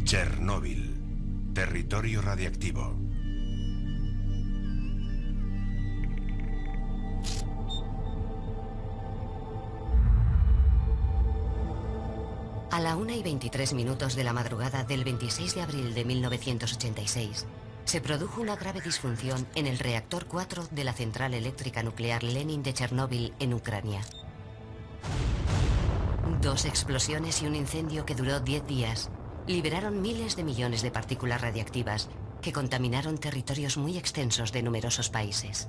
Chernóbil, territorio radiactivo. A la 1:23 de la madrugada del 26 de abril de 1986, se produjo una grave disfunción en el reactor 4 de la central eléctrica nuclear Lenin de Chernóbil, en Ucrania. 2 explosiones y un incendio que duró 10 días liberaron miles de millones de partículas radiactivas que contaminaron territorios muy extensos de numerosos países.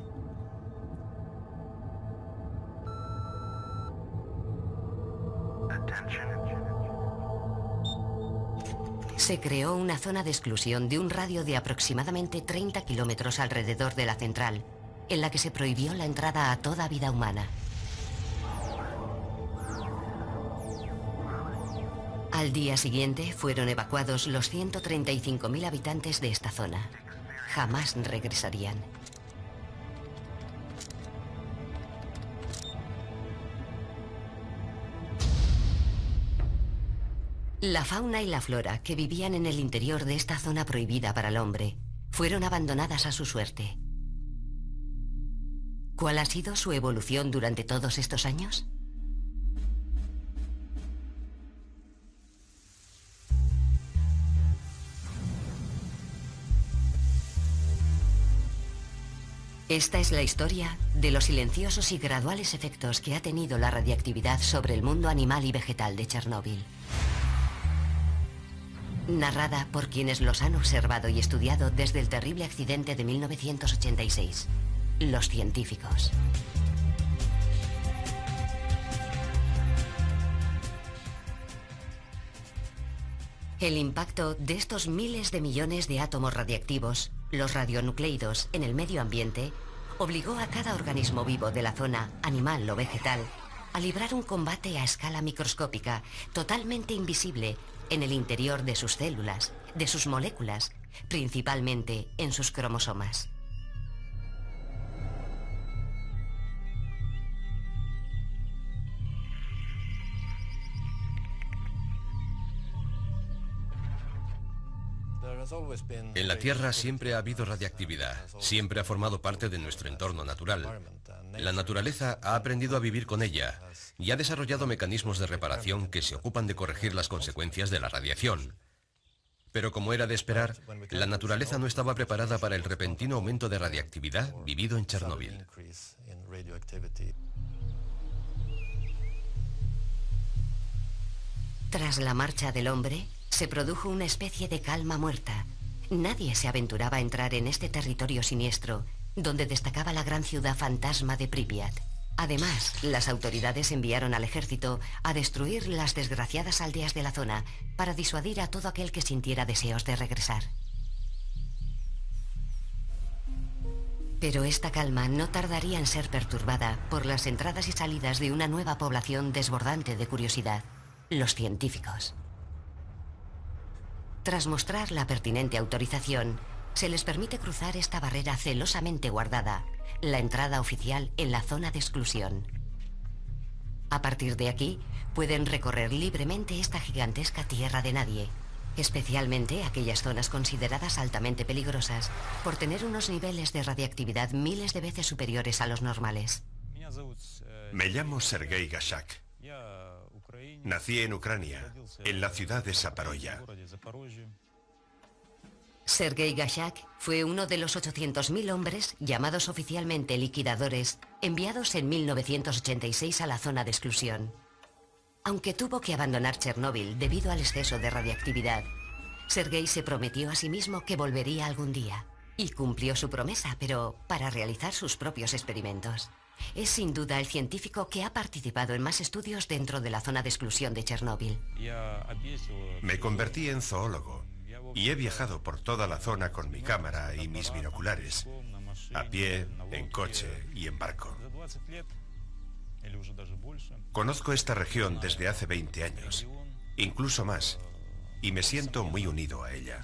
Se creó una zona de exclusión de un radio de aproximadamente 30 kilómetros alrededor de la central, en la que se prohibió la entrada a toda vida humana. Al día siguiente fueron evacuados los 135.000 habitantes de esta zona. Jamás regresarían. La fauna y la flora que vivían en el interior de esta zona prohibida para el hombre fueron abandonadas a su suerte. ¿Cuál ha sido su evolución durante todos estos años? Esta es la historia de los silenciosos y graduales efectos que ha tenido la radiactividad sobre el mundo animal y vegetal de Chernóbil. Narrada por quienes los han observado y estudiado desde el terrible accidente de 1986, los científicos. El impacto de estos miles de millones de átomos radiactivos, los radionucleidos, en el medio ambiente, obligó a cada organismo vivo de la zona, animal o vegetal, a librar un combate a escala microscópica, totalmente invisible, en el interior de sus células, de sus moléculas, principalmente en sus cromosomas. En la Tierra siempre ha habido radiactividad, siempre ha formado parte de nuestro entorno natural. La naturaleza ha aprendido a vivir con ella y ha desarrollado mecanismos de reparación que se ocupan de corregir las consecuencias de la radiación. Pero como era de esperar, la naturaleza no estaba preparada para el repentino aumento de radiactividad vivido en Chernóbil. Tras la marcha del hombre, se produjo una especie de calma muerta. Nadie se aventuraba a entrar en este territorio siniestro, donde destacaba la gran ciudad fantasma de Pripyat. Además, las autoridades enviaron al ejército a destruir las desgraciadas aldeas de la zona para disuadir a todo aquel que sintiera deseos de regresar. Pero esta calma no tardaría en ser perturbada por las entradas y salidas de una nueva población desbordante de curiosidad, los científicos. Tras mostrar la pertinente autorización, se les permite cruzar esta barrera celosamente guardada, la entrada oficial en la zona de exclusión. A partir de aquí, pueden recorrer libremente esta gigantesca tierra de nadie, especialmente aquellas zonas consideradas altamente peligrosas por tener unos niveles de radiactividad miles de veces superiores a los normales. Me llamo Sergei Gashak. Nací en Ucrania, en la ciudad de Zaporozhye. Sergei Gashak fue uno de los 800.000 hombres, llamados oficialmente liquidadores, enviados en 1986 a la zona de exclusión. Aunque tuvo que abandonar Chernóbil debido al exceso de radiactividad, Sergei se prometió a sí mismo que volvería algún día. Y cumplió su promesa, pero para realizar sus propios experimentos. Es sin duda el científico que ha participado en más estudios dentro de la zona de exclusión de Chernóbil. Me convertí en zoólogo y he viajado por toda la zona con mi cámara y mis binoculares, a pie, en coche y en barco. Conozco esta región desde hace 20 años, incluso más, y me siento muy unido a ella.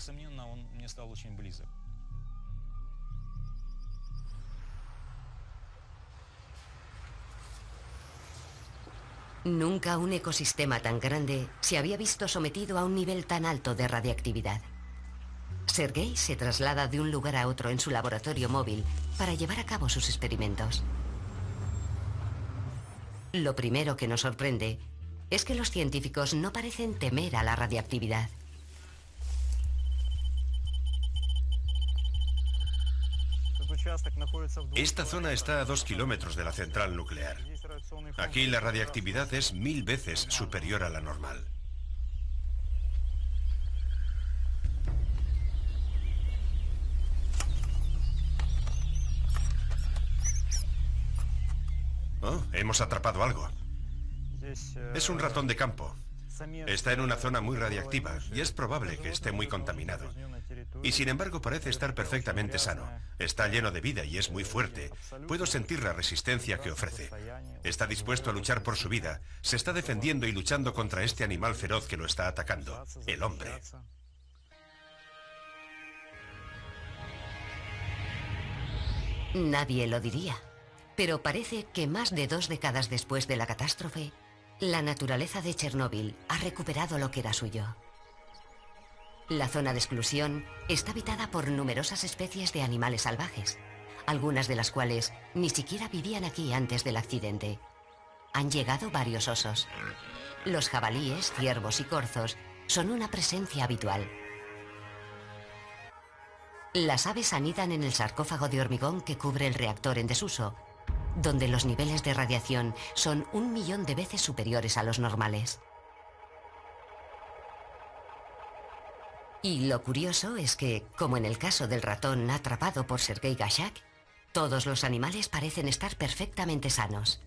Nunca un ecosistema tan grande se había visto sometido a un nivel tan alto de radiactividad. Sergei se traslada de un lugar a otro en su laboratorio móvil para llevar a cabo sus experimentos. Lo primero que nos sorprende es que los científicos no parecen temer a la radiactividad. Esta zona está a 2 kilómetros de la central nuclear. Aquí la radiactividad es 1000 veces superior a la normal. Oh, hemos atrapado algo. Es un ratón de campo. Está en una zona muy radiactiva y es probable que esté muy contaminado. Y sin embargo parece estar perfectamente sano. Está lleno de vida y es muy fuerte. Puedo sentir la resistencia que ofrece. Está dispuesto a luchar por su vida. Se está defendiendo y luchando contra este animal feroz que lo está atacando, el hombre. Nadie lo diría, pero parece que más de 2 décadas después de la catástrofe, la naturaleza de Chernóbil ha recuperado lo que era suyo. La zona de exclusión está habitada por numerosas especies de animales salvajes, algunas de las cuales ni siquiera vivían aquí antes del accidente. Han llegado varios osos. Los jabalíes, ciervos y corzos son una presencia habitual. Las aves anidan en el sarcófago de hormigón que cubre el reactor en desuso, donde los niveles de radiación son 1 millón de veces superiores a los normales. Y lo curioso es que, como en el caso del ratón atrapado por Sergei Gashak, todos los animales parecen estar perfectamente sanos.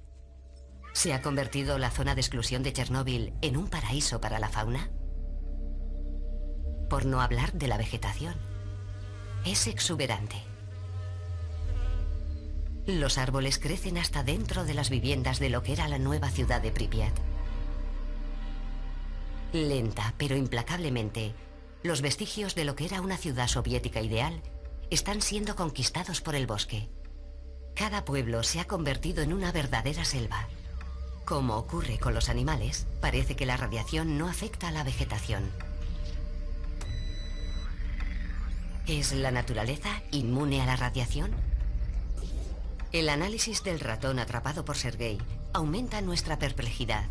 ¿Se ha convertido la zona de exclusión de Chernóbil en un paraíso para la fauna? Por no hablar de la vegetación. Es exuberante. Los árboles crecen hasta dentro de las viviendas de lo que era la nueva ciudad de Pripyat. Lenta, pero implacablemente, los vestigios de lo que era una ciudad soviética ideal están siendo conquistados por el bosque. Cada pueblo se ha convertido en una verdadera selva. Como ocurre con los animales, parece que la radiación no afecta a la vegetación. ¿Es la naturaleza inmune a la radiación? El análisis del ratón atrapado por Sergei aumenta nuestra perplejidad.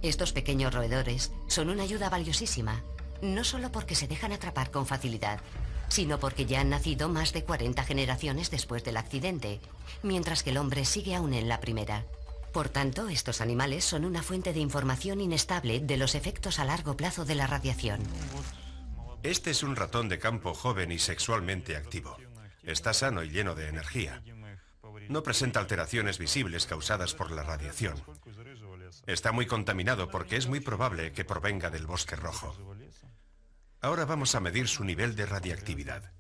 Estos pequeños roedores son una ayuda valiosísima, no solo porque se dejan atrapar con facilidad, sino porque ya han nacido más de 40 generaciones después del accidente, mientras que el hombre sigue aún en la primera. Por tanto, estos animales son una fuente de información inestable de los efectos a largo plazo de la radiación. Este es un ratón de campo joven y sexualmente activo. Está sano y lleno de energía. No presenta alteraciones visibles causadas por la radiación. Está muy contaminado porque es muy probable que provenga del bosque rojo. Ahora vamos a medir su nivel de radiactividad.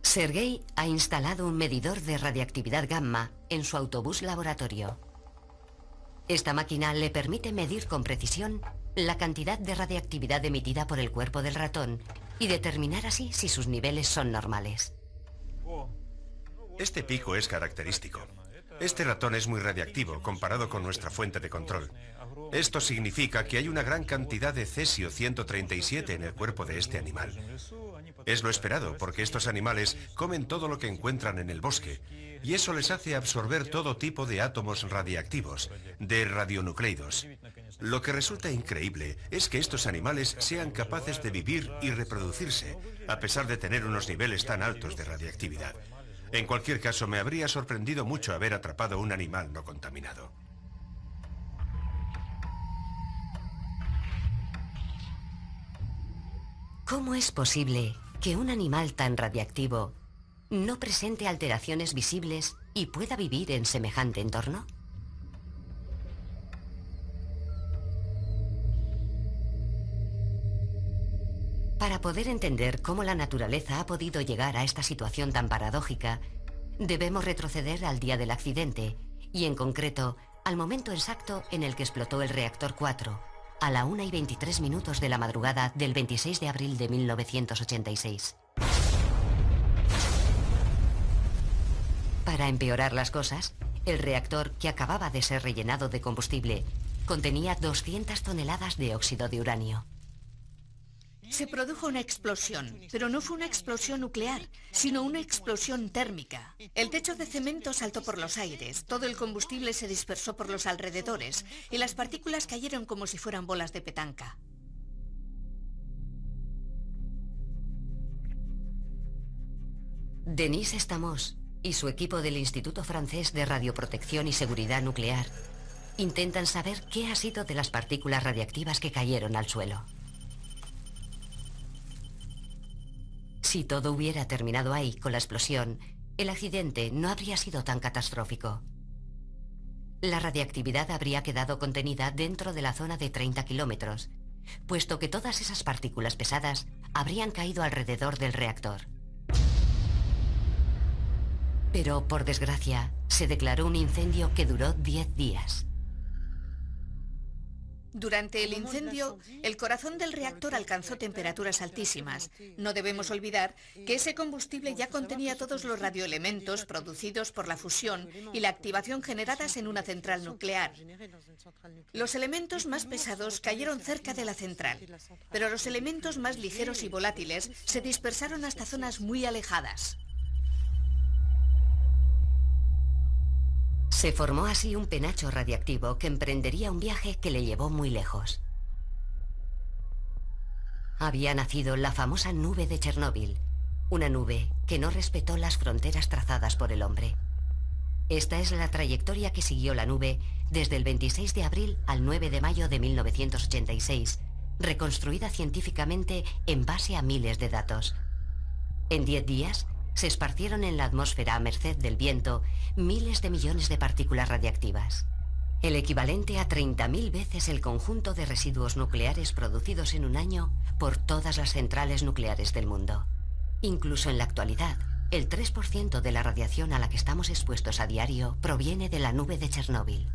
Sergei ha instalado un medidor de radiactividad gamma en su autobús laboratorio. Esta máquina le permite medir con precisión la cantidad de radiactividad emitida por el cuerpo del ratón y determinar así si sus niveles son normales. Este pico es característico. Este ratón es muy radiactivo comparado con nuestra fuente de control. Esto significa que hay una gran cantidad de cesio-137 en el cuerpo de este animal. Es lo esperado porque estos animales comen todo lo que encuentran en el bosque y eso les hace absorber todo tipo de átomos radiactivos, de radionucleidos. Lo que resulta increíble es que estos animales sean capaces de vivir y reproducirse, a pesar de tener unos niveles tan altos de radiactividad. En cualquier caso, me habría sorprendido mucho haber atrapado un animal no contaminado. ¿Cómo es posible que un animal tan radiactivo no presente alteraciones visibles y pueda vivir en semejante entorno? Para poder entender cómo la naturaleza ha podido llegar a esta situación tan paradójica, debemos retroceder al día del accidente y, en concreto, al momento exacto en el que explotó el reactor 4, a la 1:23 de la madrugada del 26 de abril de 1986. Para empeorar las cosas, El reactor, que acababa de ser rellenado de combustible, contenía 200 toneladas de óxido de uranio. Se produjo una explosión, pero no fue una explosión nuclear, sino una explosión térmica. El techo de cemento saltó por los aires, todo el combustible se dispersó por los alrededores y las partículas cayeron como si fueran bolas de petanca. Denis Stamos y su equipo del Instituto Francés de Radioprotección y Seguridad Nuclear intentan saber qué ha sido de las partículas radiactivas que cayeron al suelo. Si todo hubiera terminado ahí, con la explosión, el accidente no habría sido tan catastrófico. La radiactividad habría quedado contenida dentro de la zona de 30 kilómetros, puesto que todas esas partículas pesadas habrían caído alrededor del reactor. Pero, por desgracia, se declaró un incendio que duró 10 días. Durante el incendio, el corazón del reactor alcanzó temperaturas altísimas. No debemos olvidar que ese combustible ya contenía todos los radioelementos producidos por la fusión y la activación generadas en una central nuclear. Los elementos más pesados cayeron cerca de la central, pero los elementos más ligeros y volátiles se dispersaron hasta zonas muy alejadas. Se formó así un penacho radiactivo que emprendería un viaje que le llevó muy lejos. Había nacido la famosa nube de Chernóbil, una nube que no respetó las fronteras trazadas por el hombre. Esta es la trayectoria que siguió la nube desde el 26 de abril al 9 de mayo de 1986, reconstruida científicamente en base a miles de datos. En 10 días, se esparcieron en la atmósfera a merced del viento miles de millones de partículas radiactivas, el equivalente a 30.000 veces el conjunto de residuos nucleares producidos en un año por todas las centrales nucleares del mundo. Incluso en la actualidad, el 3% de la radiación a la que estamos expuestos a diario proviene de la nube de Chernóbil.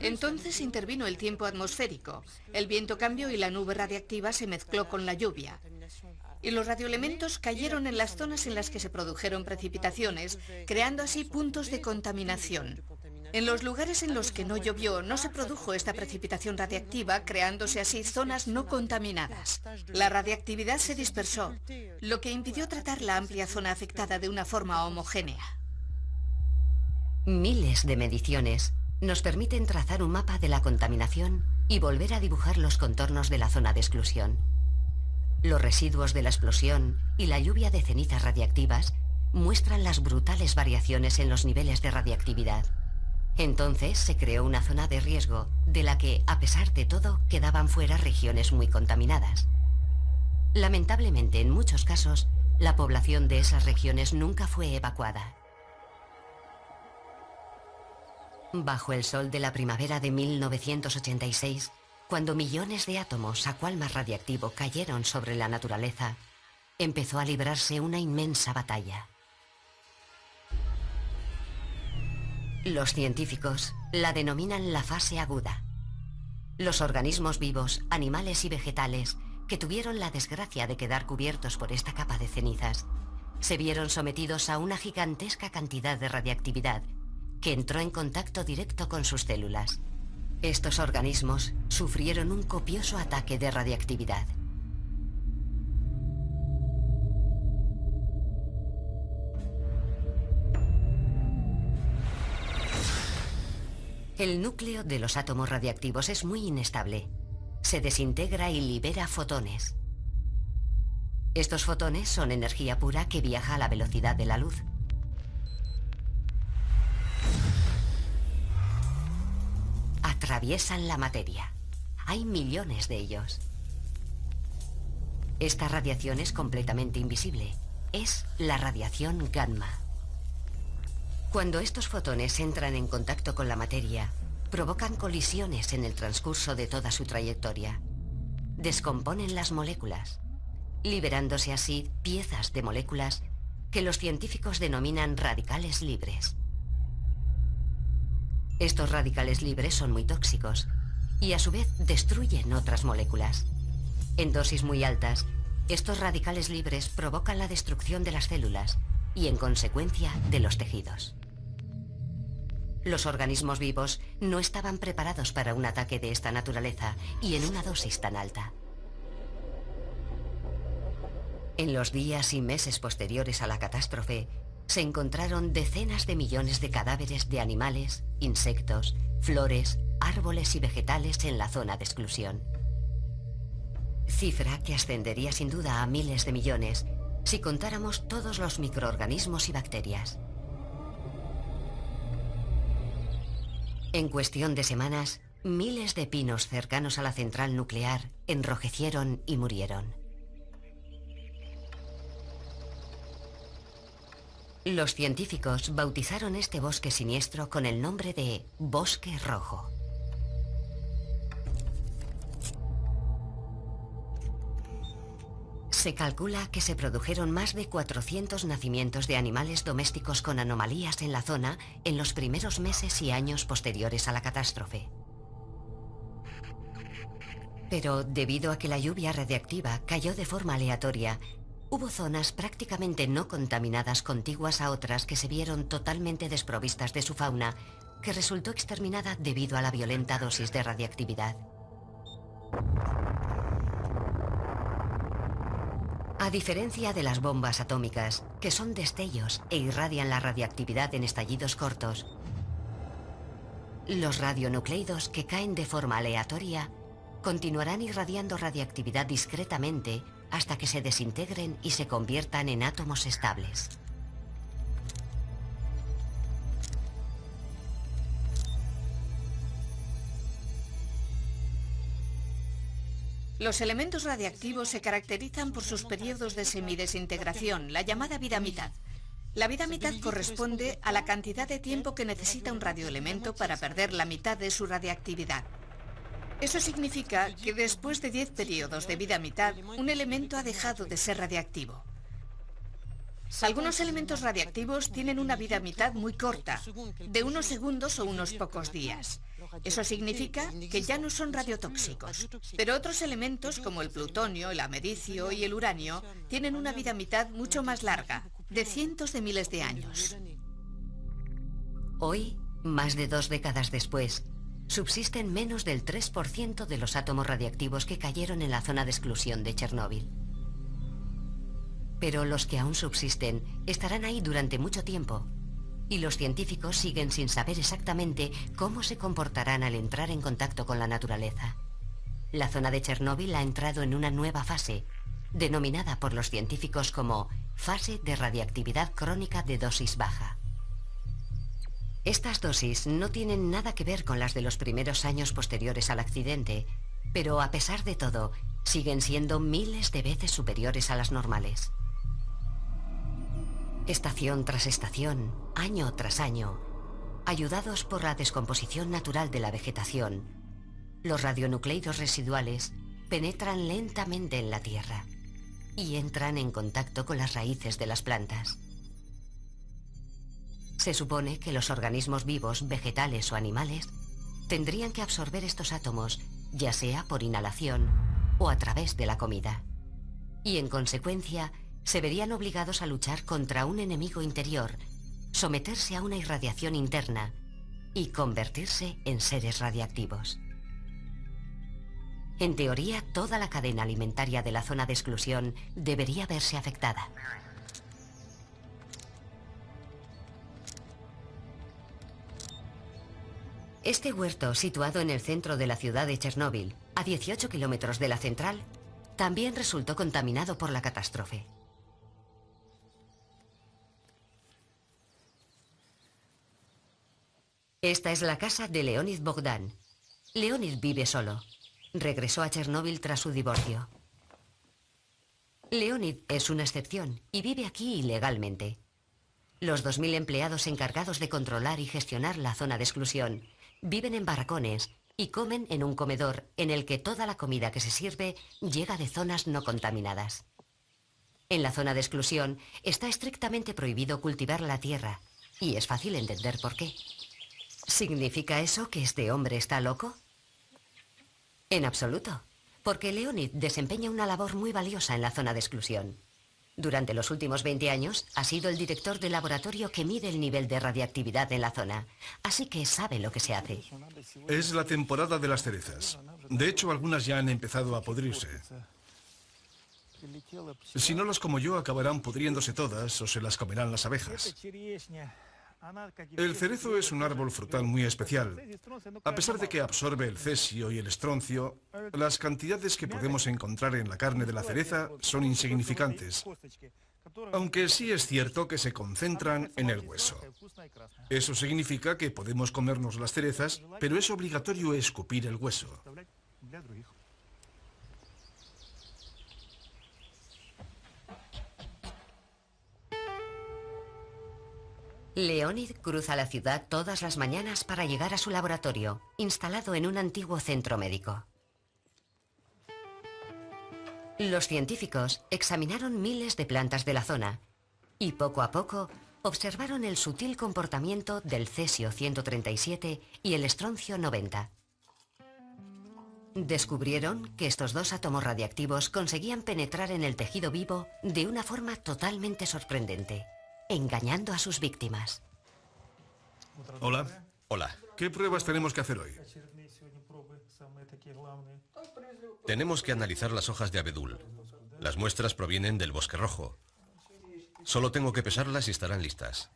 Entonces intervino el tiempo atmosférico. El viento cambió y la nube radiactiva se mezcló con la lluvia. Y los radioelementos cayeron en las zonas en las que se produjeron precipitaciones, creando así puntos de contaminación. En los lugares en los que no llovió, no se produjo esta precipitación radiactiva, creándose así zonas no contaminadas. La radiactividad se dispersó, lo que impidió tratar la amplia zona afectada de una forma homogénea. Miles de mediciones nos permiten trazar un mapa de la contaminación y volver a dibujar los contornos de la zona de exclusión. Los residuos de la explosión y la lluvia de cenizas radiactivas muestran las brutales variaciones en los niveles de radiactividad. Entonces se creó una zona de riesgo, de la que, a pesar de todo, quedaban fuera regiones muy contaminadas. Lamentablemente, en muchos casos, la población de esas regiones nunca fue evacuada. Bajo el sol de la primavera de 1986, cuando millones de átomos a cual más radiactivo cayeron sobre la naturaleza, empezó a librarse una inmensa batalla. Los científicos la denominan la fase aguda. Los organismos vivos, animales y vegetales, que tuvieron la desgracia de quedar cubiertos por esta capa de cenizas, se vieron sometidos a una gigantesca cantidad de radiactividad que entró en contacto directo con sus células. Estos organismos sufrieron un copioso ataque de radiactividad. El núcleo de los átomos radiactivos es muy inestable. Se desintegra y libera fotones. Estos fotones son energía pura que viaja a la velocidad de la luz. Atraviesan la materia. Hay millones de ellos. Esta radiación es completamente invisible. Es la radiación gamma. Cuando estos fotones entran en contacto con la materia, provocan colisiones en el transcurso de toda su trayectoria. Descomponen las moléculas, liberándose así piezas de moléculas que los científicos denominan radicales libres. Estos radicales libres son muy tóxicos y a su vez destruyen otras moléculas. En dosis muy altas, estos radicales libres provocan la destrucción de las células y, en consecuencia, de los tejidos. Los organismos vivos no estaban preparados para un ataque de esta naturaleza y en una dosis tan alta. En los días y meses posteriores a la catástrofe, se encontraron decenas de millones de cadáveres de animales, insectos, flores, árboles y vegetales en la zona de exclusión. Cifra que ascendería sin duda a miles de millones si contáramos todos los microorganismos y bacterias. En cuestión de semanas, miles de pinos cercanos a la central nuclear enrojecieron y murieron. Los científicos bautizaron este bosque siniestro con el nombre de Bosque Rojo. Se calcula que se produjeron más de 400 nacimientos de animales domésticos con anomalías en la zona en los primeros meses y años posteriores a la catástrofe. Pero debido a que la lluvia radiactiva cayó de forma aleatoria, hubo zonas prácticamente no contaminadas contiguas a otras que se vieron totalmente desprovistas de su fauna, que resultó exterminada debido a la violenta dosis de radiactividad. A diferencia de las bombas atómicas, que son destellos e irradian la radiactividad en estallidos cortos, los radionucleidos que caen de forma aleatoria continuarán irradiando radiactividad discretamente hasta que se desintegren y se conviertan en átomos estables. Los elementos radiactivos se caracterizan por sus periodos de semidesintegración, la llamada vida mitad. La vida mitad corresponde a la cantidad de tiempo que necesita un radioelemento para perder la mitad de su radiactividad. Eso significa que después de 10 periodos de vida mitad, un elemento ha dejado de ser radiactivo. Algunos elementos radiactivos tienen una vida mitad muy corta, de unos segundos o unos pocos días. Eso significa que ya no son radiotóxicos. Pero otros elementos, como el plutonio, el americio y el uranio, tienen una vida mitad mucho más larga, de cientos de miles de años. Hoy, más de 2 décadas después, subsisten menos del 3% de los átomos radiactivos que cayeron en la zona de exclusión de Chernóbil. Pero los que aún subsisten estarán ahí durante mucho tiempo, y los científicos siguen sin saber exactamente cómo se comportarán al entrar en contacto con la naturaleza. La zona de Chernóbil ha entrado en una nueva fase, denominada por los científicos como fase de radiactividad crónica de dosis baja. Estas dosis no tienen nada que ver con las de los primeros años posteriores al accidente, pero a pesar de todo, siguen siendo miles de veces superiores a las normales. Estación tras estación, año tras año, ayudados por la descomposición natural de la vegetación, los radionucleidos residuales penetran lentamente en la Tierra y entran en contacto con las raíces de las plantas. Se supone que los organismos vivos, vegetales o animales, tendrían que absorber estos átomos, ya sea por inhalación o a través de la comida. Y en consecuencia, se verían obligados a luchar contra un enemigo interior, someterse a una irradiación interna y convertirse en seres radiactivos. En teoría, toda la cadena alimentaria de la zona de exclusión debería verse afectada. Este huerto, situado en el centro de la ciudad de Chernóbil, a 18 kilómetros de la central, también resultó contaminado por la catástrofe. Esta es la casa de Leonid Bogdan. Leonid vive solo. Regresó a Chernóbil tras su divorcio. Leonid es una excepción y vive aquí ilegalmente. Los 2.000 empleados encargados de controlar y gestionar la zona de exclusión viven en barracones y comen en un comedor en el que toda la comida que se sirve llega de zonas no contaminadas. En la zona de exclusión está estrictamente prohibido cultivar la tierra y es fácil entender por qué. ¿Significa eso que este hombre está loco? En absoluto, porque Leonid desempeña una labor muy valiosa en la zona de exclusión. Durante los últimos 20 años ha sido el director del laboratorio que mide el nivel de radiactividad en la zona, así que sabe lo que se hace. Es la temporada de las cerezas. De hecho, algunas ya han empezado a podrirse. Si no las como yo, acabarán pudriéndose todas o se las comerán las abejas. El cerezo es un árbol frutal muy especial. A pesar de que absorbe el cesio y el estroncio, las cantidades que podemos encontrar en la carne de la cereza son insignificantes, aunque sí es cierto que se concentran en el hueso. Eso significa que podemos comernos las cerezas, pero es obligatorio escupir el hueso. Leonid cruza la ciudad todas las mañanas para llegar a su laboratorio, instalado en un antiguo centro médico. Los científicos examinaron miles de plantas de la zona y poco a poco observaron el sutil comportamiento del cesio 137 y el estroncio 90. Descubrieron que estos dos átomos radiactivos conseguían penetrar en el tejido vivo de una forma totalmente sorprendente, engañando a sus víctimas. Hola. Hola. ¿Qué pruebas tenemos que hacer hoy? Tenemos que analizar las hojas de abedul. Las muestras provienen del bosque rojo. Solo tengo que pesarlas y estarán listas.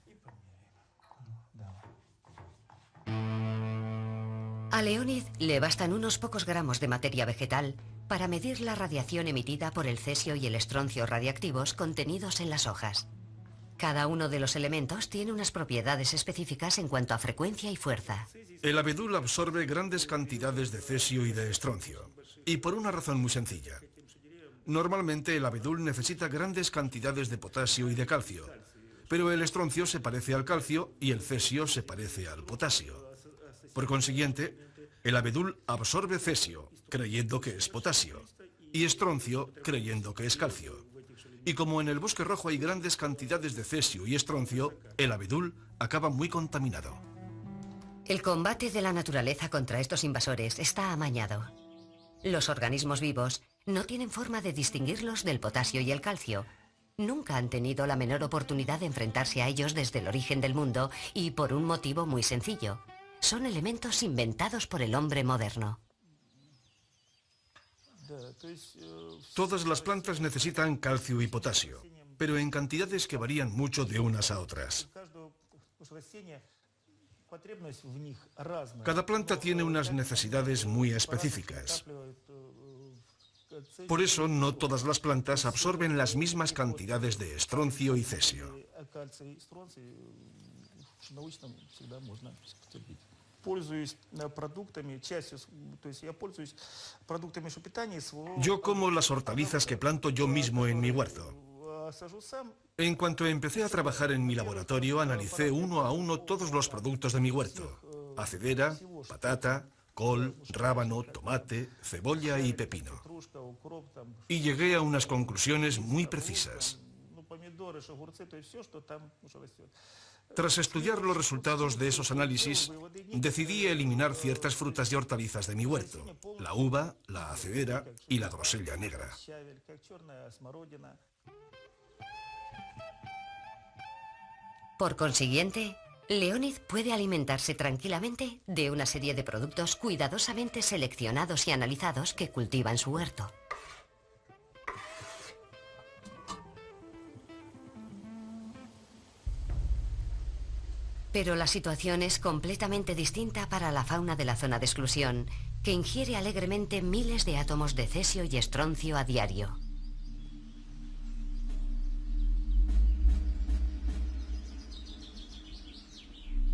A Leonid le bastan unos pocos gramos de materia vegetal para medir la radiación emitida por el cesio y el estroncio radiactivos contenidos en las hojas. Cada uno de los elementos tiene unas propiedades específicas en cuanto a frecuencia y fuerza. El abedul absorbe grandes cantidades de cesio y de estroncio, y por una razón muy sencilla. Normalmente el abedul necesita grandes cantidades de potasio y de calcio, pero el estroncio se parece al calcio y el cesio se parece al potasio. Por consiguiente, el abedul absorbe cesio, creyendo que es potasio, y estroncio, creyendo que es calcio. Y como en el bosque rojo hay grandes cantidades de cesio y estroncio, el abedul acaba muy contaminado. El combate de la naturaleza contra estos invasores está amañado. Los organismos vivos no tienen forma de distinguirlos del potasio y el calcio. Nunca han tenido la menor oportunidad de enfrentarse a ellos desde el origen del mundo y por un motivo muy sencillo. Son elementos inventados por el hombre moderno. Todas las plantas necesitan calcio y potasio, pero en cantidades que varían mucho de unas a otras. Cada planta tiene unas necesidades muy específicas. Por eso no todas las plantas absorben las mismas cantidades de estroncio y cesio. Yo como las hortalizas que planto yo mismo en mi huerto. En cuanto empecé a trabajar en mi laboratorio, analicé uno a uno todos los productos de mi huerto: hacedera, patata, col, rábano, tomate, cebolla y pepino. Y llegué a unas conclusiones muy precisas. Tras estudiar los resultados de esos análisis, decidí eliminar ciertas frutas y hortalizas de mi huerto: la uva, la hacedera y la grosella negra. Por consiguiente, Leonid puede alimentarse tranquilamente de una serie de productos cuidadosamente seleccionados y analizados que cultiva en su huerto. Pero la situación es completamente distinta para la fauna de la zona de exclusión, que ingiere alegremente miles de átomos de cesio y estroncio a diario.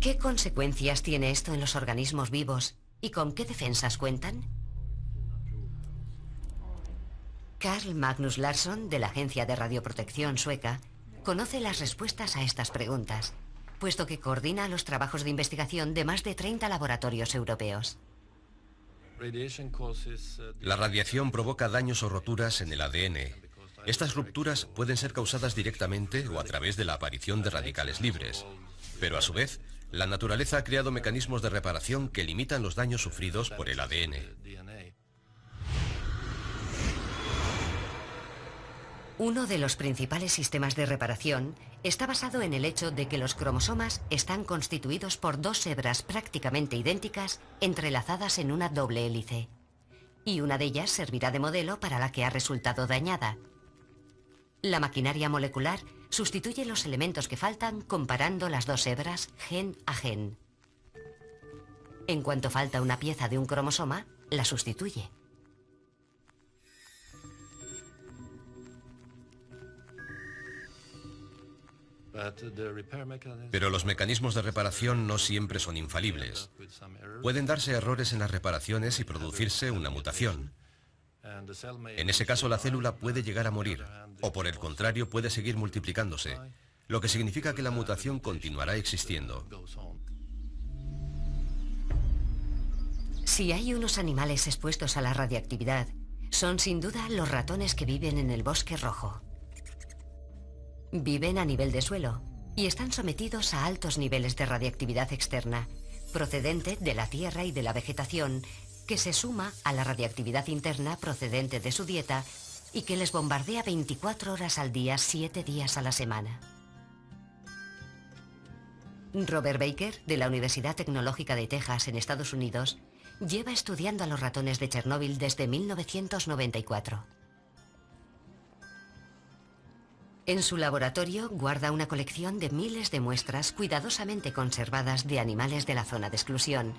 ¿Qué consecuencias tiene esto en los organismos vivos y con qué defensas cuentan? Carl Magnus Larsson, de la Agencia de Radioprotección sueca, conoce las respuestas a estas preguntas, puesto que coordina los trabajos de investigación de más de 30 laboratorios europeos. La radiación provoca daños o roturas en el ADN. Estas rupturas pueden ser causadas directamente o a través de la aparición de radicales libres. Pero a su vez, la naturaleza ha creado mecanismos de reparación que limitan los daños sufridos por el ADN. Uno de los principales sistemas de reparación está basado en el hecho de que los cromosomas están constituidos por dos hebras prácticamente idénticas entrelazadas en una doble hélice. Y una de ellas servirá de modelo para la que ha resultado dañada. La maquinaria molecular sustituye los elementos que faltan comparando las dos hebras gen a gen. En cuanto falta una pieza de un cromosoma, la sustituye. Pero los mecanismos de reparación no siempre son infalibles. Pueden darse errores en las reparaciones y producirse una mutación. En ese caso, la célula puede llegar a morir, o por el contrario, puede seguir multiplicándose, lo que significa que la mutación continuará existiendo. Si hay unos animales expuestos a la radiactividad, son sin duda los ratones que viven en el bosque rojo. Viven a nivel de suelo y están sometidos a altos niveles de radiactividad externa, procedente de la tierra y de la vegetación, que se suma a la radiactividad interna procedente de su dieta y que les bombardea 24 horas al día, 7 días a la semana. Robert Baker, de la Universidad Tecnológica de Texas en Estados Unidos, lleva estudiando a los ratones de Chernóbil desde 1994. En su laboratorio guarda una colección de miles de muestras cuidadosamente conservadas de animales de la zona de exclusión,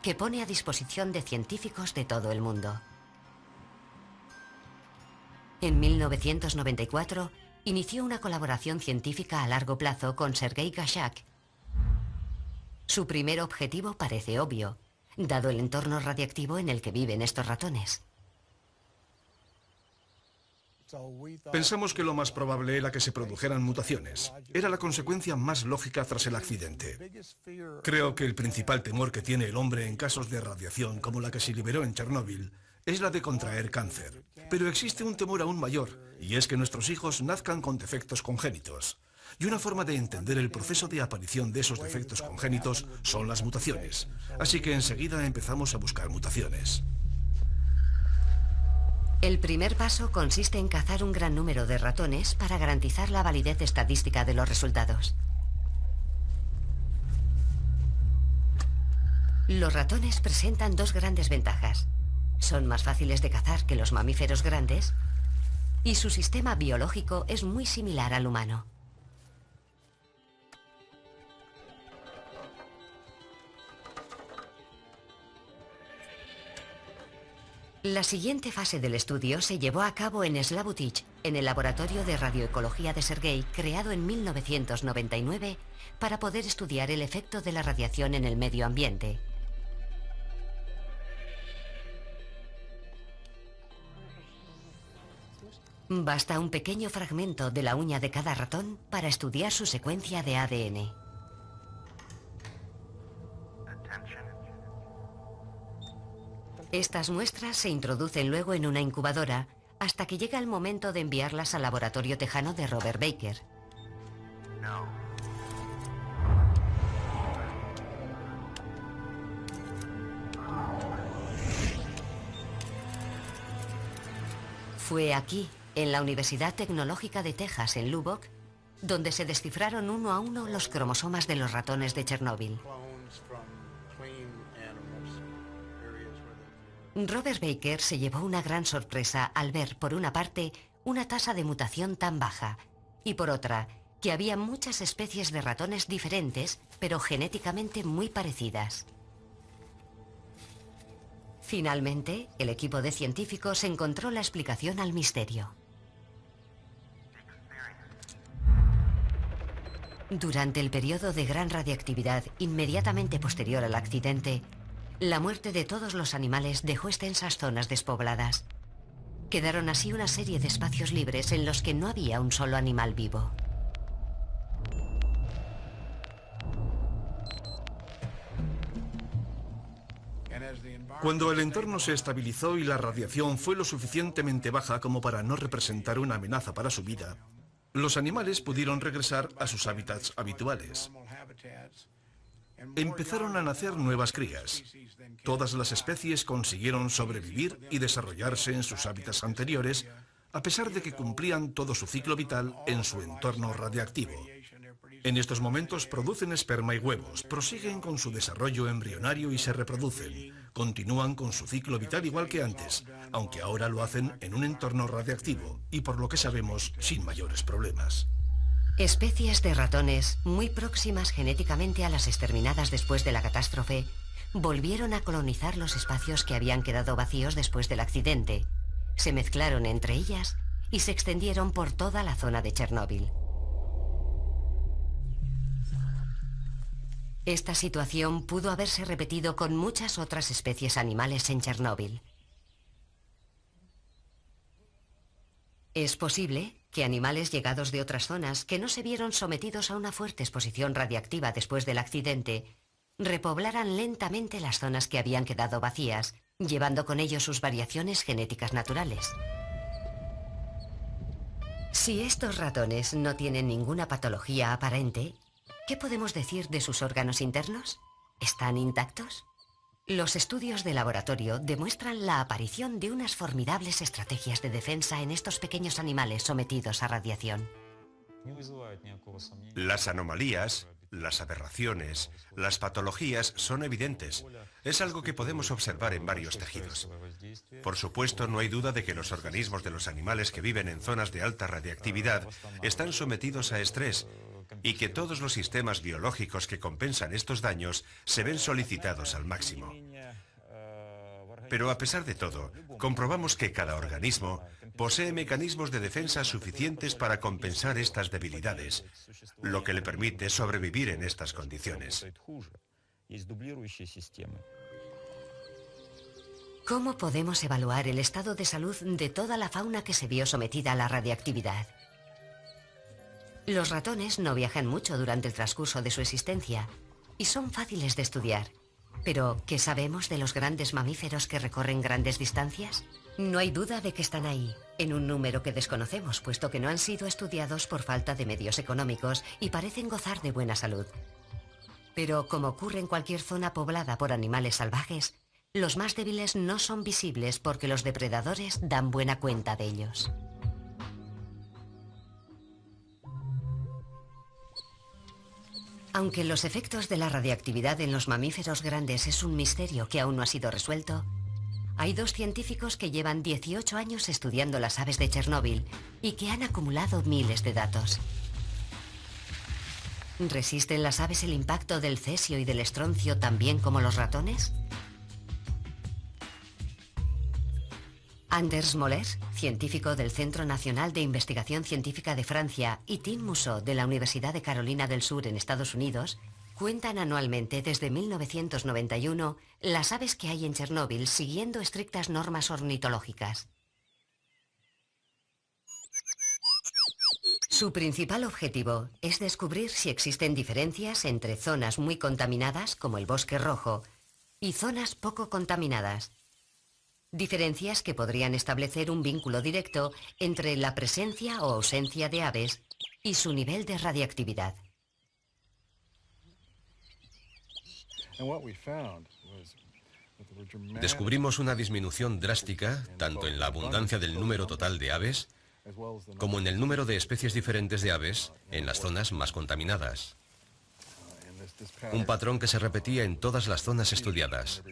que pone a disposición de científicos de todo el mundo. En 1994 inició una colaboración científica a largo plazo con Sergei Gashak. Su primer objetivo parece obvio, dado el entorno radiactivo en el que viven estos ratones. Pensamos que lo más probable era que se produjeran mutaciones. Era la consecuencia más lógica tras el accidente. Creo que el principal temor que tiene el hombre en casos de radiación como la que se liberó en Chernóbil es la de contraer cáncer. Pero existe un temor aún mayor, y es que nuestros hijos nazcan con defectos congénitos. Y una forma de entender el proceso de aparición de esos defectos congénitos son las mutaciones. Así que enseguida empezamos a buscar mutaciones. El primer paso consiste en cazar un gran número de ratones para garantizar la validez estadística de los resultados. Los ratones presentan dos grandes ventajas. Son más fáciles de cazar que los mamíferos grandes y su sistema biológico es muy similar al humano. La siguiente fase del estudio se llevó a cabo en Slabutich, en el laboratorio de radioecología de Sergei, creado en 1999 para poder estudiar el efecto de la radiación en el medio ambiente. Basta un pequeño fragmento de la uña de cada ratón para estudiar su secuencia de ADN. Estas muestras se introducen luego en una incubadora hasta que llega el momento de enviarlas al laboratorio tejano de Robert Baker. Fue aquí, en la Universidad Tecnológica de Texas, en Lubbock, donde se descifraron uno a uno los cromosomas de los ratones de Chernóbil. Robert Baker se llevó una gran sorpresa al ver, por una parte, una tasa de mutación tan baja, y por otra, que había muchas especies de ratones diferentes, pero genéticamente muy parecidas. Finalmente, el equipo de científicos encontró la explicación al misterio. Durante el periodo de gran radiactividad inmediatamente posterior al accidente, la muerte de todos los animales dejó extensas zonas despobladas. Quedaron así una serie de espacios libres en los que no había un solo animal vivo. Cuando el entorno se estabilizó y la radiación fue lo suficientemente baja como para no representar una amenaza para su vida, los animales pudieron regresar a sus hábitats habituales. Empezaron a nacer nuevas crías. Todas las especies consiguieron sobrevivir y desarrollarse en sus hábitats anteriores, a pesar de que cumplían todo su ciclo vital en su entorno radiactivo. En estos momentos producen esperma y huevos, prosiguen con su desarrollo embrionario y se reproducen. Continúan con su ciclo vital igual que antes, aunque ahora lo hacen en un entorno radiactivo y, por lo que sabemos, sin mayores problemas. Especies de ratones, muy próximas genéticamente a las exterminadas después de la catástrofe, volvieron a colonizar los espacios que habían quedado vacíos después del accidente. Se mezclaron entre ellas y se extendieron por toda la zona de Chernóbil. Esta situación pudo haberse repetido con muchas otras especies animales en Chernóbil. Es posible que animales llegados de otras zonas que no se vieron sometidos a una fuerte exposición radiactiva después del accidente, repoblaran lentamente las zonas que habían quedado vacías, llevando con ello sus variaciones genéticas naturales. Si estos ratones no tienen ninguna patología aparente, ¿qué podemos decir de sus órganos internos? ¿Están intactos? Los estudios de laboratorio demuestran la aparición de unas formidables estrategias de defensa en estos pequeños animales sometidos a radiación. Las anomalías, las aberraciones, las patologías son evidentes. Es algo que podemos observar en varios tejidos. Por supuesto, no hay duda de que los organismos de los animales que viven en zonas de alta radiactividad están sometidos a estrés y que todos los sistemas biológicos que compensan estos daños se ven solicitados al máximo. Pero a pesar de todo, comprobamos que cada organismo posee mecanismos de defensa suficientes para compensar estas debilidades, lo que le permite sobrevivir en estas condiciones. ¿Cómo podemos evaluar el estado de salud de toda la fauna que se vio sometida a la radiactividad? Los ratones no viajan mucho durante el transcurso de su existencia y son fáciles de estudiar. Pero, ¿qué sabemos de los grandes mamíferos que recorren grandes distancias? No hay duda de que están ahí, en un número que desconocemos, puesto que no han sido estudiados por falta de medios económicos y parecen gozar de buena salud. Pero, como ocurre en cualquier zona poblada por animales salvajes, los más débiles no son visibles porque los depredadores dan buena cuenta de ellos. Aunque los efectos de la radiactividad en los mamíferos grandes es un misterio que aún no ha sido resuelto, hay dos científicos que llevan 18 años estudiando las aves de Chernóbil y que han acumulado miles de datos. ¿Resisten las aves el impacto del cesio y del estroncio tan bien como los ratones? Anders Moller, científico del Centro Nacional de Investigación Científica de Francia, y Tim Mousseau, de la Universidad de Carolina del Sur en Estados Unidos, cuentan anualmente desde 1991 las aves que hay en Chernóbil siguiendo estrictas normas ornitológicas. Su principal objetivo es descubrir si existen diferencias entre zonas muy contaminadas, como el bosque rojo, y zonas poco contaminadas. Diferencias que podrían establecer un vínculo directo entre la presencia o ausencia de aves y su nivel de radiactividad. Descubrimos una disminución drástica tanto en la abundancia del número total de aves como en el número de especies diferentes de aves en las zonas más contaminadas. Un patrón que se repetía en todas las zonas estudiadas.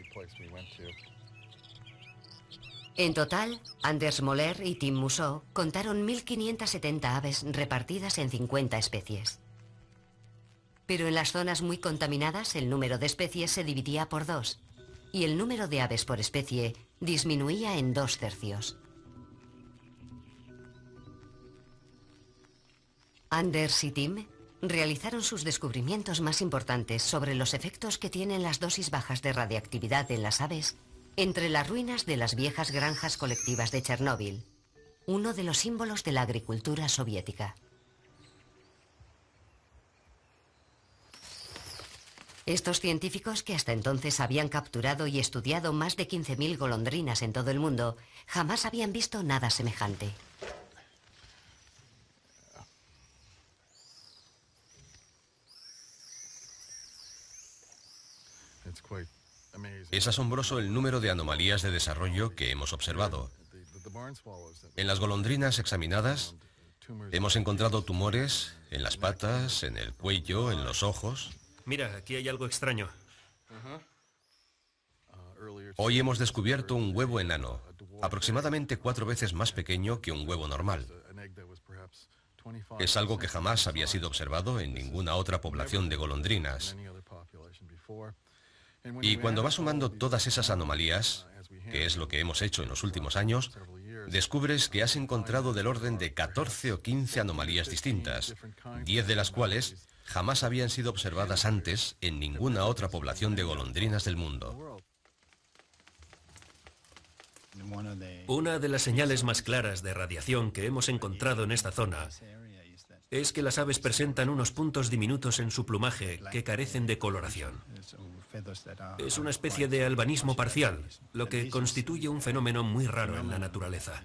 En total, Anders Moller y Tim Mousseau contaron 1.570 aves repartidas en 50 especies. Pero en las zonas muy contaminadas el número de especies se dividía por 2 y el número de aves por especie disminuía en 2/3. Anders y Tim realizaron sus descubrimientos más importantes sobre los efectos que tienen las dosis bajas de radiactividad en las aves entre las ruinas de las viejas granjas colectivas de Chernóbil, uno de los símbolos de la agricultura soviética. Estos científicos, que hasta entonces habían capturado y estudiado más de 15.000 golondrinas en todo el mundo, jamás habían visto nada semejante. Es asombroso el número de anomalías de desarrollo que hemos observado. En las golondrinas examinadas hemos encontrado tumores en las patas, en el cuello, en los ojos. Mira, aquí hay algo extraño. Hoy hemos descubierto un huevo enano, aproximadamente 4 veces más pequeño que un huevo normal. Es algo que jamás había sido observado en ninguna otra población de golondrinas. Y cuando vas sumando todas esas anomalías, que es lo que hemos hecho en los últimos años, descubres que has encontrado del orden de 14 o 15 anomalías distintas, 10 de las cuales jamás habían sido observadas antes en ninguna otra población de golondrinas del mundo. Una de las señales más claras de radiación que hemos encontrado en esta zona es que las aves presentan unos puntos diminutos en su plumaje que carecen de coloración. Es una especie de albanismo parcial, lo que constituye un fenómeno muy raro en la naturaleza.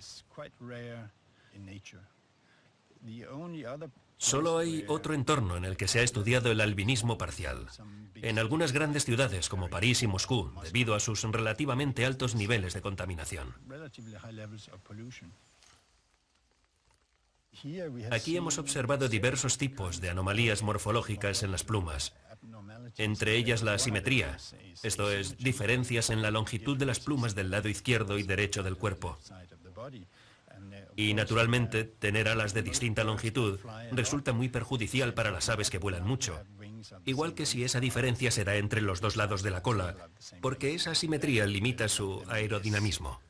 Solo hay otro entorno en el que se ha estudiado el albinismo parcial. En algunas grandes ciudades como París y Moscú, debido a sus relativamente altos niveles de contaminación. Aquí hemos observado diversos tipos de anomalías morfológicas en las plumas, entre ellas la asimetría, esto es, diferencias en la longitud de las plumas del lado izquierdo y derecho del cuerpo. Y naturalmente, tener alas de distinta longitud resulta muy perjudicial para las aves que vuelan mucho, igual que si esa diferencia se da entre los dos lados de la cola, porque esa asimetría limita su aerodinamismo.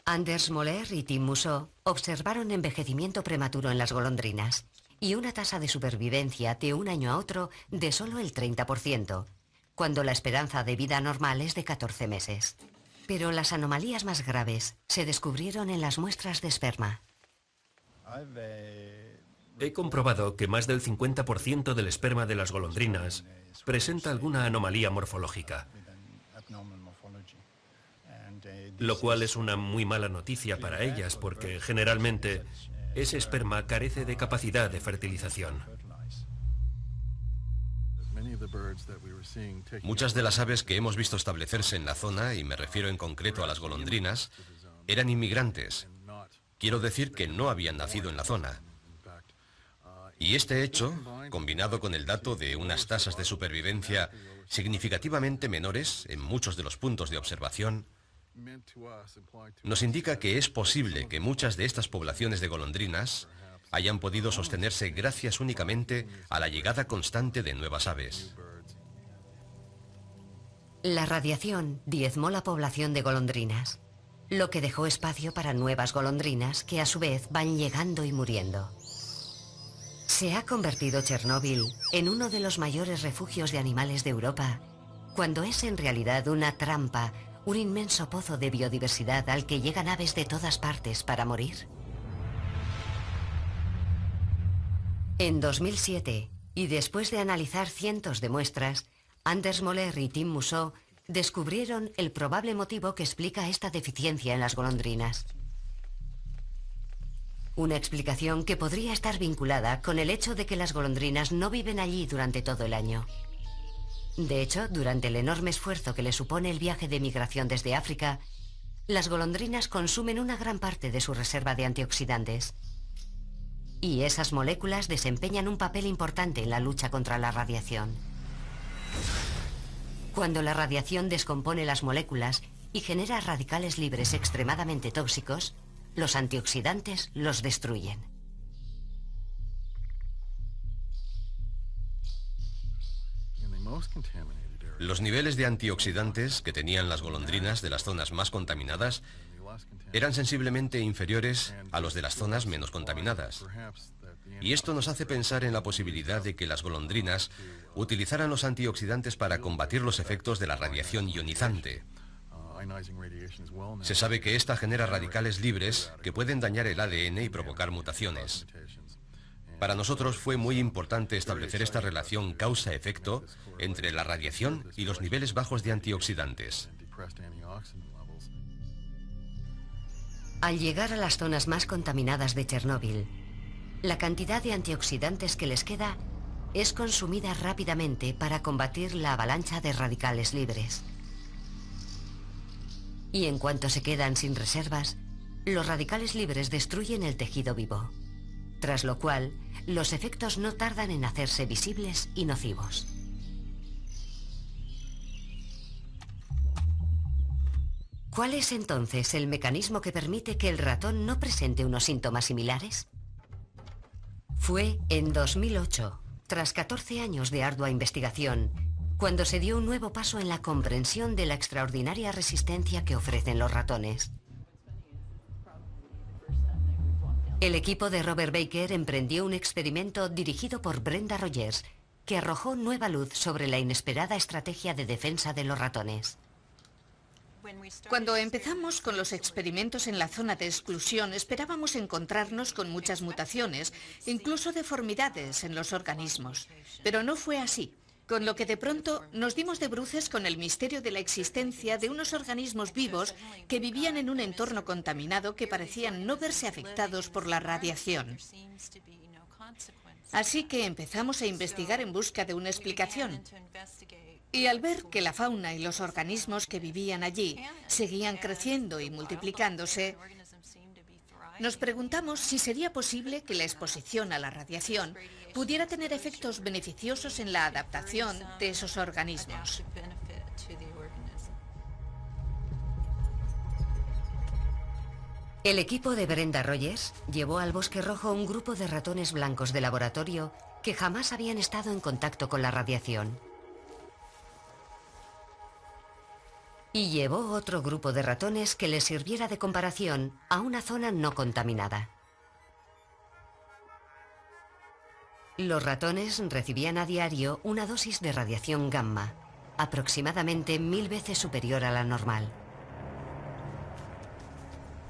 Anders Moller y Tim Mousseau observaron envejecimiento prematuro en las golondrinas y una tasa de supervivencia de un año a otro de solo el 30%, cuando la esperanza de vida normal es de 14 meses. Pero las anomalías más graves se descubrieron en las muestras de esperma. He comprobado que más del 50% del esperma de las golondrinas presenta alguna anomalía morfológica, lo cual es una muy mala noticia para ellas porque generalmente ese esperma carece de capacidad de fertilización. Muchas de las aves que hemos visto establecerse en la zona, y me refiero en concreto a las golondrinas, eran inmigrantes. Quiero decir que no habían nacido en la zona. Y este hecho, combinado con el dato de unas tasas de supervivencia significativamente menores en muchos de los puntos de observación, nos indica que es posible que muchas de estas poblaciones de golondrinas hayan podido sostenerse gracias únicamente a la llegada constante de nuevas aves. La radiación diezmó la población de golondrinas, lo que dejó espacio para nuevas golondrinas que a su vez van llegando y muriendo. Se ha convertido Chernóbil en uno de los mayores refugios de animales de Europa, cuando es en realidad una trampa, un inmenso pozo de biodiversidad al que llegan aves de todas partes para morir. En 2007, y después de analizar cientos de muestras, Anders Moller y Tim Mousseau descubrieron el probable motivo que explica esta deficiencia en las golondrinas. Una explicación que podría estar vinculada con el hecho de que las golondrinas no viven allí durante todo el año. De hecho, durante el enorme esfuerzo que le supone el viaje de migración desde África, las golondrinas consumen una gran parte de su reserva de antioxidantes. Y esas moléculas desempeñan un papel importante en la lucha contra la radiación. Cuando la radiación descompone las moléculas y genera radicales libres extremadamente tóxicos, los antioxidantes los destruyen. Los niveles de antioxidantes que tenían las golondrinas de las zonas más contaminadas eran sensiblemente inferiores a los de las zonas menos contaminadas. Y esto nos hace pensar en la posibilidad de que las golondrinas utilizaran los antioxidantes para combatir los efectos de la radiación ionizante. Se sabe que esta genera radicales libres que pueden dañar el ADN y provocar mutaciones. Para nosotros fue muy importante establecer esta relación causa-efecto entre la radiación y los niveles bajos de antioxidantes. Al llegar a las zonas más contaminadas de Chernóbil, la cantidad de antioxidantes que les queda es consumida rápidamente para combatir la avalancha de radicales libres. Y en cuanto se quedan sin reservas, los radicales libres destruyen el tejido vivo. Tras lo cual, los efectos no tardan en hacerse visibles y nocivos. ¿Cuál es entonces el mecanismo que permite que el ratón no presente unos síntomas similares? Fue en 2008, tras 14 años de ardua investigación, cuando se dio un nuevo paso en la comprensión de la extraordinaria resistencia que ofrecen los ratones. El equipo de Robert Baker emprendió un experimento dirigido por Brenda Rogers, que arrojó nueva luz sobre la inesperada estrategia de defensa de los ratones. Cuando empezamos con los experimentos en la zona de exclusión, esperábamos encontrarnos con muchas mutaciones, incluso deformidades en los organismos. Pero no fue así, con lo que de pronto nos dimos de bruces con el misterio de la existencia de unos organismos vivos que vivían en un entorno contaminado que parecían no verse afectados por la radiación. Así que empezamos a investigar en busca de una explicación. Y al ver que la fauna y los organismos que vivían allí seguían creciendo y multiplicándose, nos preguntamos si sería posible que la exposición a la radiación pudiera tener efectos beneficiosos en la adaptación de esos organismos. El equipo de Brenda Rogers llevó al Bosque Rojo un grupo de ratones blancos de laboratorio que jamás habían estado en contacto con la radiación. Y llevó otro grupo de ratones que les sirviera de comparación a una zona no contaminada. Los ratones recibían a diario una dosis de radiación gamma, aproximadamente 1000 veces superior a la normal.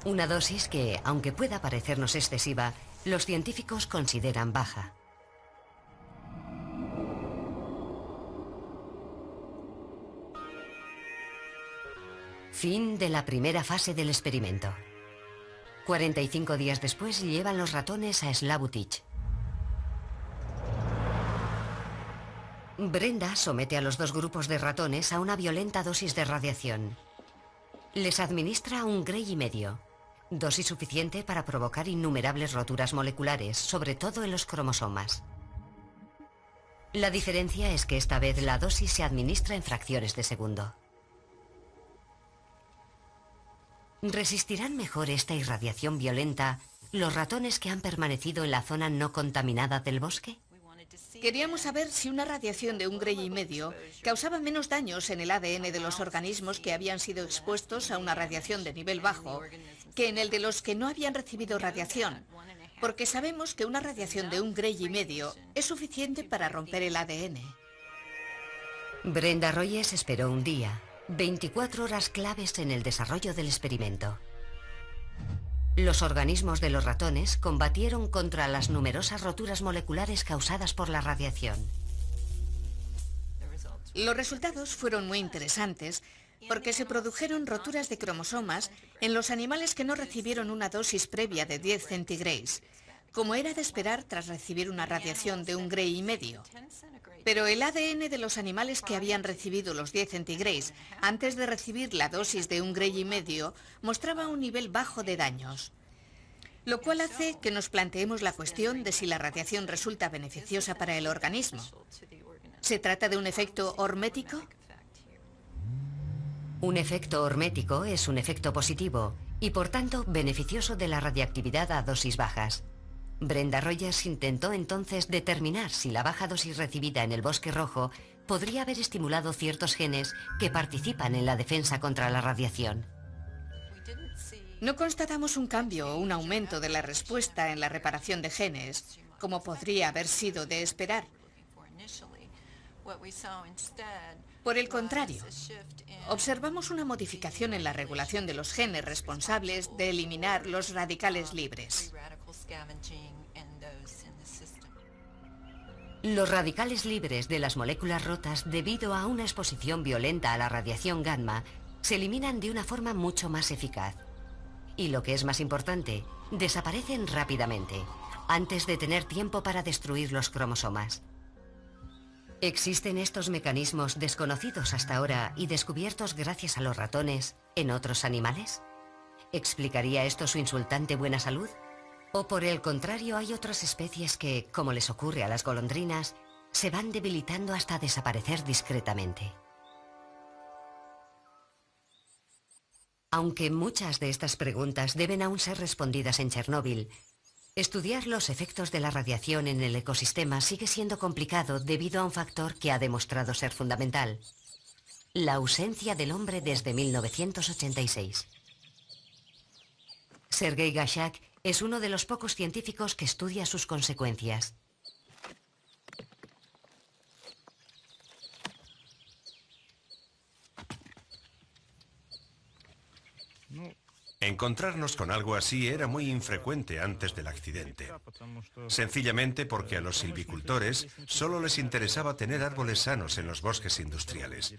Una dosis que, aunque pueda parecernos excesiva, los científicos consideran baja. Fin de la primera fase del experimento. 45 días después llevan los ratones a Slabutich. Brenda somete a los dos grupos de ratones a una violenta dosis de radiación. Les administra un Gray y medio, dosis suficiente para provocar innumerables roturas moleculares, sobre todo en los cromosomas. La diferencia es que esta vez la dosis se administra en fracciones de segundo. ¿Resistirán mejor esta irradiación violenta los ratones que han permanecido en la zona no contaminada del bosque? Queríamos saber si una radiación de un Gray y medio causaba menos daños en el ADN de los organismos que habían sido expuestos a una radiación de nivel bajo que en el de los que no habían recibido radiación, porque sabemos que una radiación de un Gray y medio es suficiente para romper el ADN. Brenda Rogers esperó un día, 24 horas claves en el desarrollo del experimento. Los organismos de los ratones combatieron contra las numerosas roturas moleculares causadas por la radiación. Los resultados fueron muy interesantes porque se produjeron roturas de cromosomas en los animales que no recibieron una dosis previa de 10 centigrays, como era de esperar tras recibir una radiación de un Gray y medio. Pero el ADN de los animales que habían recibido los 10 centigrays antes de recibir la dosis de un Gray y medio mostraba un nivel bajo de daños, lo cual hace que nos planteemos la cuestión de si la radiación resulta beneficiosa para el organismo. ¿Se trata de un efecto hormético? Un efecto hormético es un efecto positivo y, por tanto, beneficioso de la radiactividad a dosis bajas. Brenda Rogers intentó entonces determinar si la baja dosis recibida en el Bosque Rojo podría haber estimulado ciertos genes que participan en la defensa contra la radiación. No constatamos un cambio o un aumento de la respuesta en la reparación de genes, como podría haber sido de esperar. Por el contrario, observamos una modificación en la regulación de los genes responsables de eliminar los radicales libres. Los radicales libres de las moléculas rotas, debido a una exposición violenta a la radiación gamma, se eliminan de una forma mucho más eficaz. Y lo que es más importante, desaparecen rápidamente, antes de tener tiempo para destruir los cromosomas. ¿Existen estos mecanismos desconocidos hasta ahora y descubiertos gracias a los ratones en otros animales? ¿Explicaría esto su insultante buena salud? ¿O por el contrario hay otras especies que, como les ocurre a las golondrinas, se van debilitando hasta desaparecer discretamente? Aunque muchas de estas preguntas deben aún ser respondidas en Chernóbil, estudiar los efectos de la radiación en el ecosistema sigue siendo complicado debido a un factor que ha demostrado ser fundamental: la ausencia del hombre desde 1986. Sergei Gashak es uno de los pocos científicos que estudia sus consecuencias. Encontrarnos con algo así era muy infrecuente antes del accidente. Sencillamente porque a los silvicultores solo les interesaba tener árboles sanos en los bosques industriales.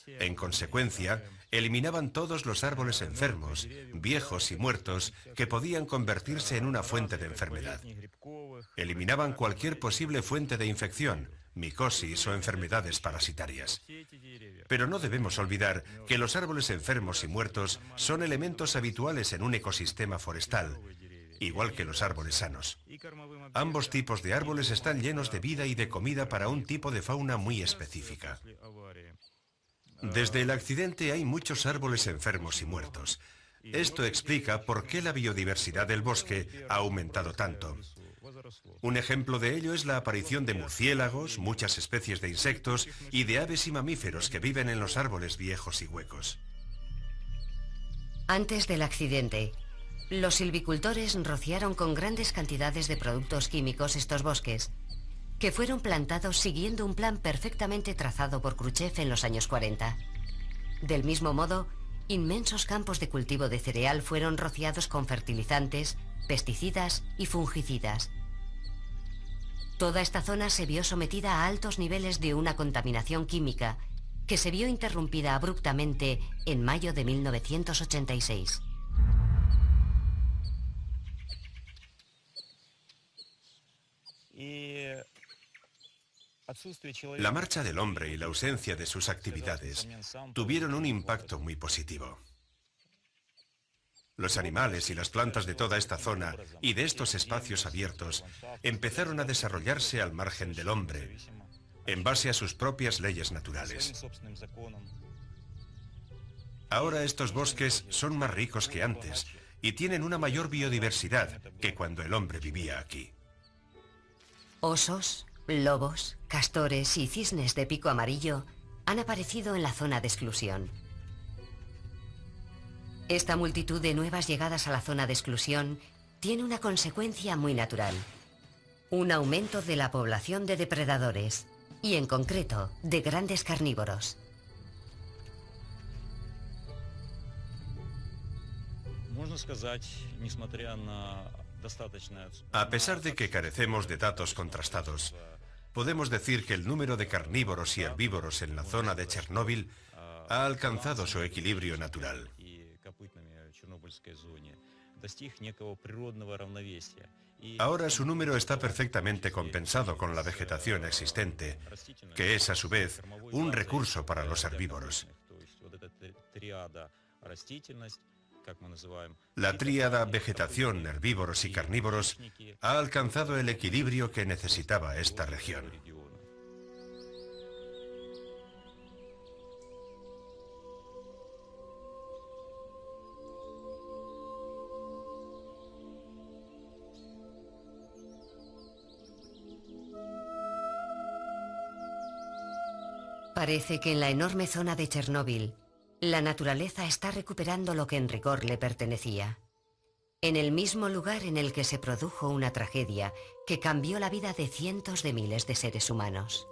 En consecuencia, eliminaban todos los árboles enfermos, viejos y muertos que podían convertirse en una fuente de enfermedad. Eliminaban cualquier posible fuente de infección, micosis o enfermedades parasitarias. Pero no debemos olvidar que los árboles enfermos y muertos son elementos habituales en un ecosistema forestal, igual que los árboles sanos. Ambos tipos de árboles están llenos de vida y de comida para un tipo de fauna muy específica. Desde el accidente hay muchos árboles enfermos y muertos. Esto explica por qué la biodiversidad del bosque ha aumentado tanto. Un ejemplo de ello es la aparición de murciélagos, muchas especies de insectos y de aves y mamíferos que viven en los árboles viejos y huecos. Antes del accidente, los silvicultores rociaron con grandes cantidades de productos químicos estos bosques, que fueron plantados siguiendo un plan perfectamente trazado por Khrushchev en los años 40. Del mismo modo, inmensos campos de cultivo de cereal fueron rociados con fertilizantes, pesticidas y fungicidas. Toda esta zona se vio sometida a altos niveles de una contaminación química que se vio interrumpida abruptamente en mayo de 1986. La marcha del hombre y la ausencia de sus actividades tuvieron un impacto muy positivo. Los animales y las plantas de toda esta zona y de estos espacios abiertos empezaron a desarrollarse al margen del hombre, en base a sus propias leyes naturales. Ahora estos bosques son más ricos que antes y tienen una mayor biodiversidad que cuando el hombre vivía aquí. Osos, lobos, castores y cisnes de pico amarillo han aparecido en la zona de exclusión. Esta multitud de nuevas llegadas a la zona de exclusión tiene una consecuencia muy natural: un aumento de la población de depredadores, y en concreto de grandes carnívoros. A pesar de que carecemos de datos contrastados, podemos decir que el número de carnívoros y herbívoros en la zona de Chernóbil ha alcanzado su equilibrio natural. Ahora su número está perfectamente compensado con la vegetación existente, que es a su vez un recurso para los herbívoros. La tríada vegetación, herbívoros y carnívoros ha alcanzado el equilibrio que necesitaba esta región. Parece que en la enorme zona de Chernóbil, la naturaleza está recuperando lo que en rigor le pertenecía. En el mismo lugar en el que se produjo una tragedia que cambió la vida de cientos de miles de seres humanos.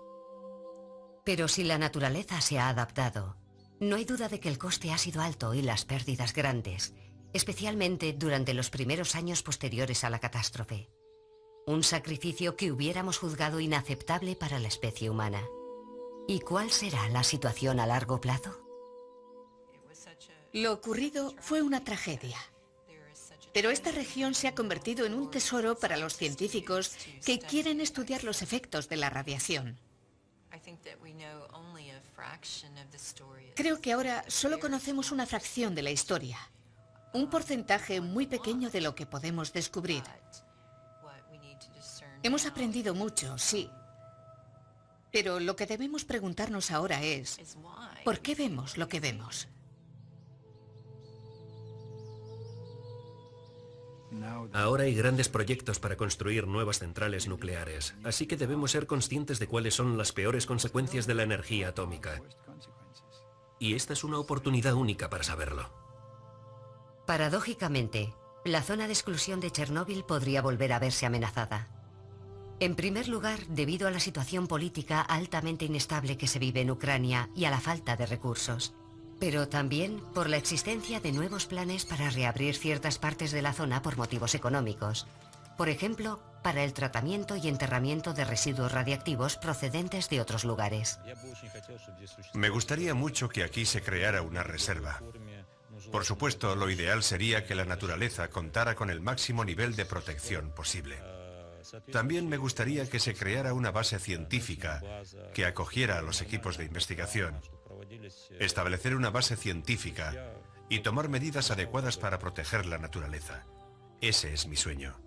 Pero si la naturaleza se ha adaptado, no hay duda de que el coste ha sido alto y las pérdidas grandes, especialmente durante los primeros años posteriores a la catástrofe. Un sacrificio que hubiéramos juzgado inaceptable para la especie humana. ¿Y cuál será la situación a largo plazo? Lo ocurrido fue una tragedia. Pero esta región se ha convertido en un tesoro para los científicos que quieren estudiar los efectos de la radiación. Creo que ahora solo conocemos una fracción de la historia, un porcentaje muy pequeño de lo que podemos descubrir. Hemos aprendido mucho, sí, pero lo que debemos preguntarnos ahora es, ¿por qué vemos lo que vemos? Ahora hay grandes proyectos para construir nuevas centrales nucleares, así que debemos ser conscientes de cuáles son las peores consecuencias de la energía atómica. Y esta es una oportunidad única para saberlo. Paradójicamente, la zona de exclusión de Chernóbil podría volver a verse amenazada. En primer lugar, debido a la situación política altamente inestable que se vive en Ucrania y a la falta de recursos. Pero también por la existencia de nuevos planes para reabrir ciertas partes de la zona por motivos económicos. Por ejemplo, para el tratamiento y enterramiento de residuos radiactivos procedentes de otros lugares. Me gustaría mucho que aquí se creara una reserva. Por supuesto, lo ideal sería que la naturaleza contara con el máximo nivel de protección posible. También me gustaría que se creara una base científica que acogiera a los equipos de investigación. Establecer una base científica y tomar medidas adecuadas para proteger la naturaleza. Ese es mi sueño.